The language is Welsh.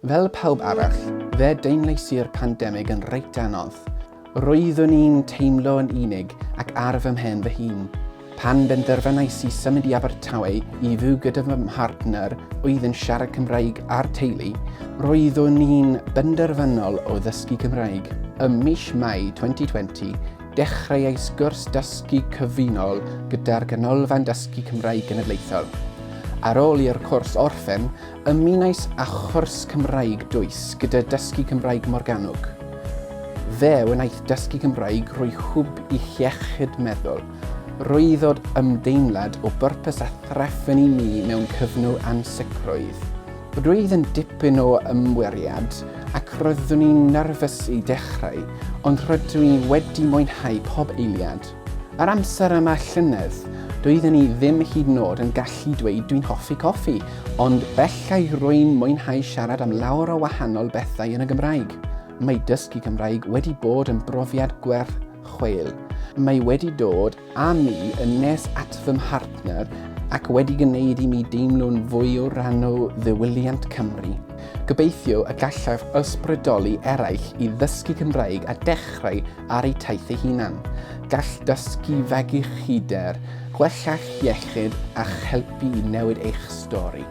Fel pawb arall, fe deimlais i'r pandemig yn reit anodd. Roeddwn i'n teimlo yn unig ac ar fy mhen fy hun. Pan benderfynais i symud i Abertawe i fyw gyda fy mhartner oedd yn siarad Cymraeg a'r teulu, roeddwn i'n benderfynol o ddysgu Cymraeg. Ym mis Mai 2020, dechreuais gwrs dysgu cyfunol gyda'r Ganolfan Dysgu Cymraeg Genedlaethol. Ar ôl i'r cwrs orffen, ymunais â chwrs Cymraeg dwys gyda dysgu Cymraeg Morgannwg. Fe wnaeth dysgu Cymraeg rhoi hwb i iechyd meddwl. Roeddod ymdeimlad o bwrpas a threfn i mi mewn cyfnw ansicrwydd. Roedd yn dipyn o ymweriad ac roeddwn i'n nerfus i dechrau, ond rydw i wedi mwynhau pob eiliad. Ar amser yma llynedd, doeddwn i ddim hyd yn oed yn gallu dweud dwi'n hoffi coffi, ond bellai rwy'n mwynhau siarad am lawer o wahanol bethau yn y Gymraeg. Mae dysgu Cymraeg wedi bod yn brofiad gwerth chweil. Mae wedi dod â mi yn nes at fy mhartner ac wedi gwneud i mi deimlo'n fwy o ran o ddiwyliant Cymru. Gobeithio y gallaf ysbrydoli eraill i ddysgu Cymraeg a dechrau ar eu taith eu hunan. Gall dysgu fegu'ch hyder, gwella'ch iechyd a helpu i newid eich stori.